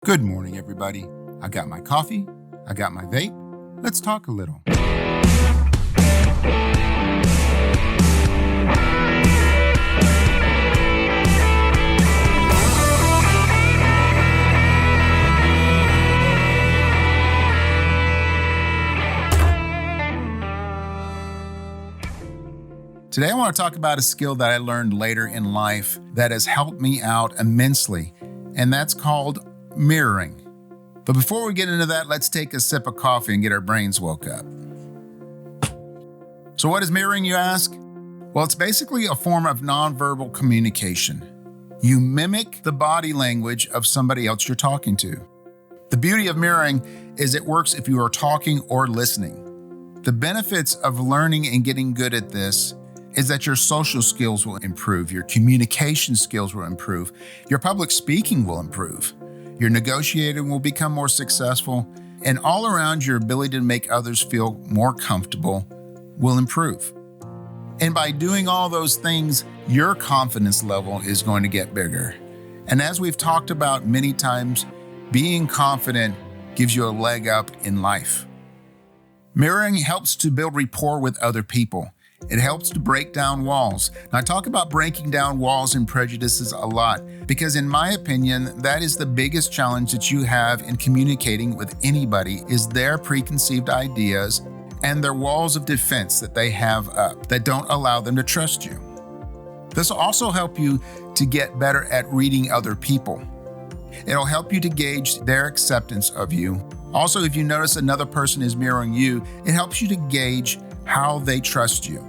Good morning, everybody. I got my coffee. I got my vape. Let's talk a little. Today, I want to talk about a skill that I learned later in life that has helped me out immensely, and that's called mirroring. But before we get into that, let's take a sip of coffee and get our brains woke up. So what is mirroring, you ask? Well, it's basically a form of nonverbal communication. You mimic the body language of somebody else you're talking to. The beauty of mirroring is it works if you are talking or listening. The benefits of learning and getting good at this is that your social skills will improve, your communication skills will improve, your public speaking will improve, your negotiating will become more successful, and all around your ability to make others feel more comfortable will improve. And by doing all those things, your confidence level is going to get bigger. And as we've talked about many times, being confident gives you a leg up in life. Mirroring helps to build rapport with other people. It helps to break down walls. Now, I talk about breaking down walls and prejudices a lot because, in my opinion, that is the biggest challenge that you have in communicating with anybody is their preconceived ideas and their walls of defense that they have up that don't allow them to trust you. This will also help you to get better at reading other people. It'll help you to gauge their acceptance of you. Also, if you notice another person is mirroring you, it helps you to gauge how they trust you.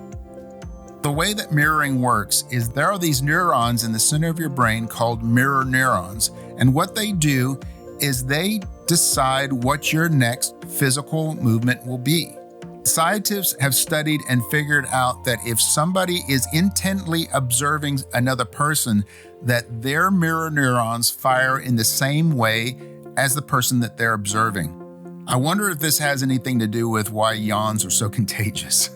The way that mirroring works is there are these neurons in the center of your brain called mirror neurons, and what they do is they decide what your next physical movement will be. Scientists have studied and figured out that if somebody is intently observing another person, that their mirror neurons fire in the same way as the person that they're observing. I wonder if this has anything to do with why yawns are so contagious.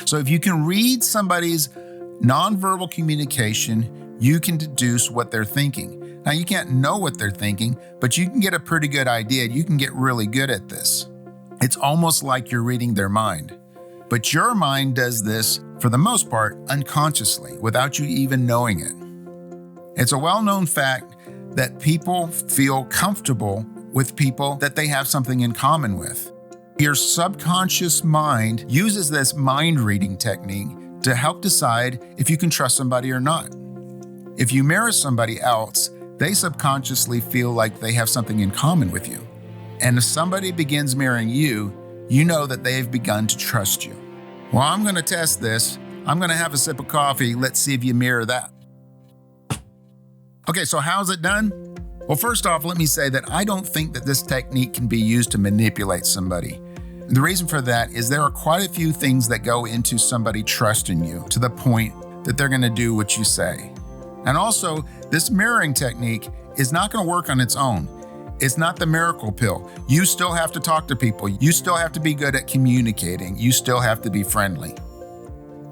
So if you can read somebody's nonverbal communication, you can deduce what they're thinking. Now, you can't know what they're thinking, but you can get a pretty good idea. You can get really good at this. It's almost like you're reading their mind. But your mind does this, for the most part, unconsciously, without you even knowing it. It's a well-known fact that people feel comfortable with people that they have something in common with. Your subconscious mind uses this mind reading technique to help decide if you can trust somebody or not. If you mirror somebody else, they subconsciously feel like they have something in common with you. And if somebody begins mirroring you, you know that they've begun to trust you. Well, I'm going to test this. I'm going to have a sip of coffee. Let's see if you mirror that. Okay, so how's it done? Well, first off, let me say that I don't think that this technique can be used to manipulate somebody. The reason for that is there are quite a few things that go into somebody trusting you to the point that they're going to do what you say. And also, this mirroring technique is not going to work on its own. It's not the miracle pill. You still have to talk to people. You still have to be good at communicating. You still have to be friendly.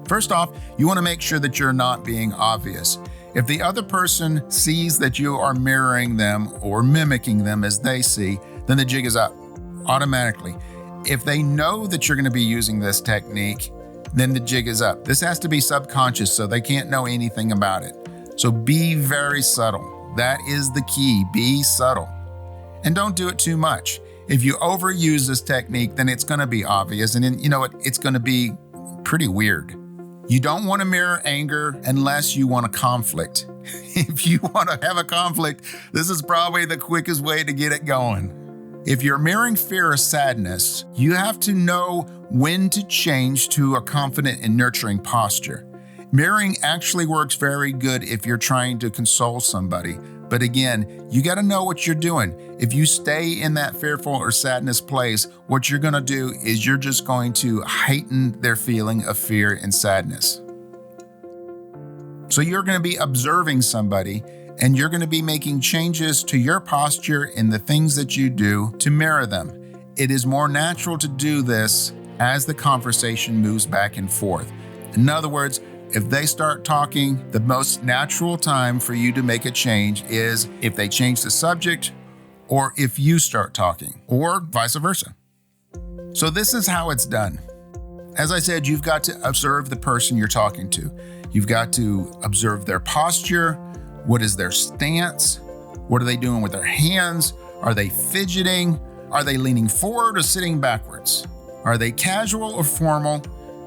First off, you want to make sure that you're not being obvious. If the other person sees that you are mirroring them or mimicking them as they see, then the jig is up automatically. If they know that you're going to be using this technique, then the jig is up. This has to be subconscious, so they can't know anything about it. So be very subtle. That is the key. Be subtle. And don't do it too much. If you overuse this technique, then it's going to be obvious, and then, you know what? It's going to be pretty weird. You don't want to mirror anger unless you want a conflict. If you want to have a conflict, this is probably the quickest way to get it going. If you're mirroring fear or sadness, you have to know when to change to a confident and nurturing posture. Mirroring actually works very good if you're trying to console somebody. But again, you got to know what you're doing. If you stay in that fearful or sadness place, what you're going to do is you're just going to heighten their feeling of fear and sadness. So you're going to be observing somebody, and you're going to be making changes to your posture and the things that you do to mirror them. It is more natural to do this as the conversation moves back and forth. In other words, if they start talking, the most natural time for you to make a change is if they change the subject or if you start talking, or vice versa. So this is how it's done. As I said, you've got to observe the person you're talking to. You've got to observe their posture. What is their stance? What are they doing with their hands? Are they fidgeting? Are they leaning forward or sitting backwards? Are they casual or formal?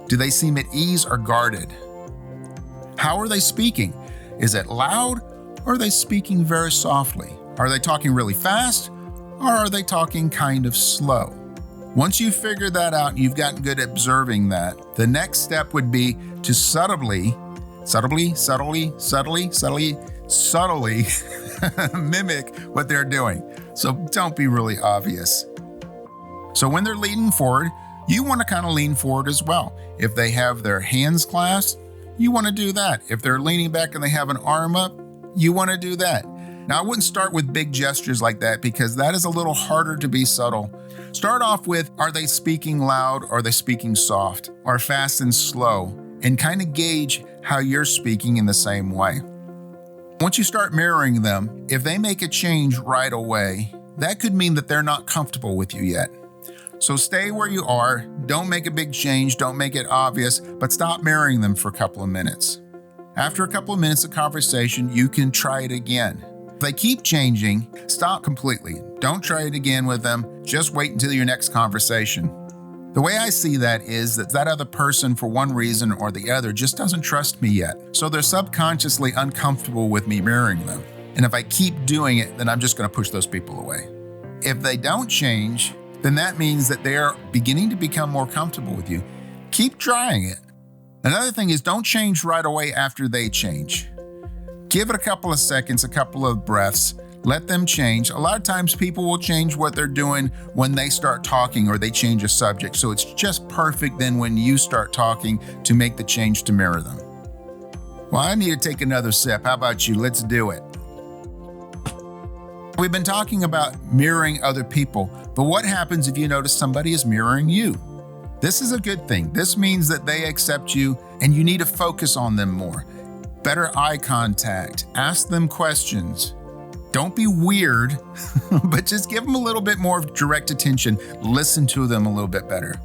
Do they seem at ease or guarded? How are they speaking? Is it loud or are they speaking very softly? Are they talking really fast or are they talking kind of slow? Once you've figured that out and you've gotten good at observing that, the next step would be to subtly mimic what they're doing. So don't be really obvious. So when they're leaning forward, you want to kind of lean forward as well. If they have their hands clasped, you want to do that. If they're leaning back and they have an arm up, you want to do that. Now, I wouldn't start with big gestures like that because that is a little harder to be subtle. Start off with, are they speaking loud or are they speaking soft or fast and slow? And kind of gauge how you're speaking in the same way. Once you start mirroring them, if they make a change right away, that could mean that they're not comfortable with you yet. So stay where you are, don't make a big change, don't make it obvious, but stop mirroring them for a couple of minutes. After a couple of minutes of conversation, you can try it again. If they keep changing, stop completely. Don't try it again with them, just wait until your next conversation. The way I see that is that other person, for one reason or the other, just doesn't trust me yet. So they're subconsciously uncomfortable with me mirroring them. And if I keep doing it, then I'm just going to push those people away. If they don't change, then that means that they're beginning to become more comfortable with you. Keep trying it. Another thing is, don't change right away after they change. Give it a couple of seconds, a couple of breaths. Let them change. A lot of times people will change what they're doing when they start talking or they change a subject. So it's just perfect then when you start talking to make the change to mirror them. Well, I need to take another sip. How about you? Let's do it. We've been talking about mirroring other people, but what happens if you notice somebody is mirroring you? This is a good thing. This means that they accept you and you need to focus on them more. Better eye contact. Ask them questions. Don't be weird, but just give them a little bit more direct attention. Listen to them a little bit better.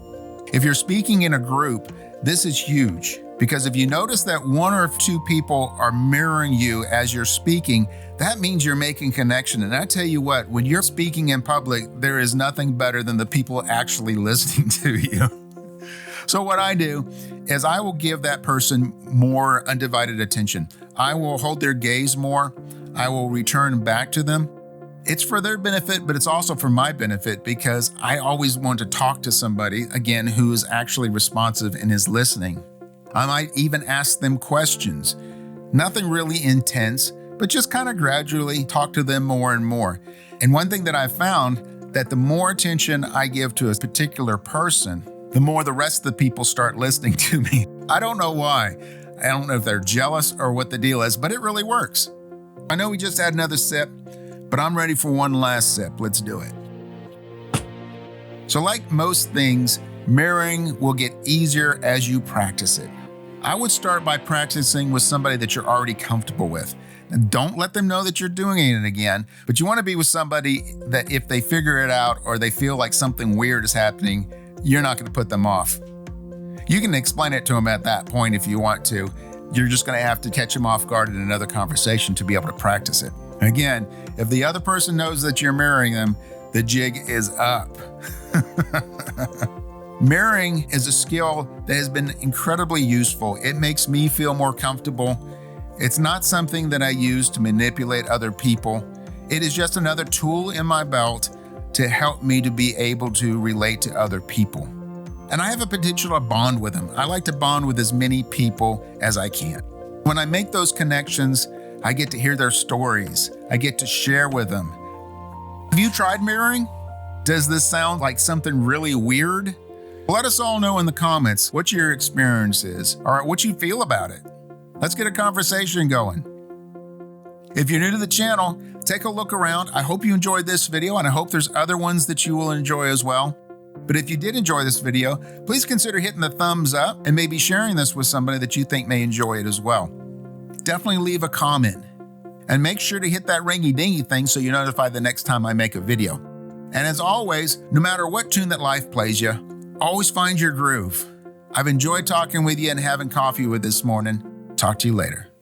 If you're speaking in a group, this is huge because if you notice that one or two people are mirroring you as you're speaking, that means you're making connection. And I tell you what, when you're speaking in public, there is nothing better than the people actually listening to you. So what I do is I will give that person more undivided attention. I will hold their gaze more. I will return back to them. It's for their benefit, but it's also for my benefit because I always want to talk to somebody, again, who is actually responsive and is listening. I might even ask them questions. Nothing really intense, but just kind of gradually talk to them more and more. And one thing that I found that the more attention I give to a particular person, the more the rest of the people start listening to me. I don't know why. I don't know if they're jealous or what the deal is, but it really works. I know we just had another sip, but I'm ready for one last sip. Let's do it. So like most things, mirroring will get easier as you practice it. I would start by practicing with somebody that you're already comfortable with. And don't let them know that you're doing it again, but you want to be with somebody that if they figure it out or they feel like something weird is happening, you're not going to put them off. You can explain it to them at that point if you want to. You're just going to have to catch them off guard in another conversation to be able to practice it. Again, if the other person knows that you're mirroring them, the jig is up. Mirroring is a skill that has been incredibly useful. It makes me feel more comfortable. It's not something that I use to manipulate other people. It is just another tool in my belt to help me to be able to relate to other people. And I have a potential to bond with them. I like to bond with as many people as I can. When I make those connections, I get to hear their stories. I get to share with them. Have you tried mirroring? Does this sound like something really weird? Let us all know in the comments what your experience is or what you feel about it. Let's get a conversation going. If you're new to the channel, take a look around. I hope you enjoyed this video and I hope there's other ones that you will enjoy as well. But if you did enjoy this video, please consider hitting the thumbs up and maybe sharing this with somebody that you think may enjoy it as well. Definitely leave a comment. And make sure to hit that ringy-dingy thing so you're notified the next time I make a video. And as always, no matter what tune that life plays you, always find your groove. I've enjoyed talking with you and having coffee with this morning. Talk to you later.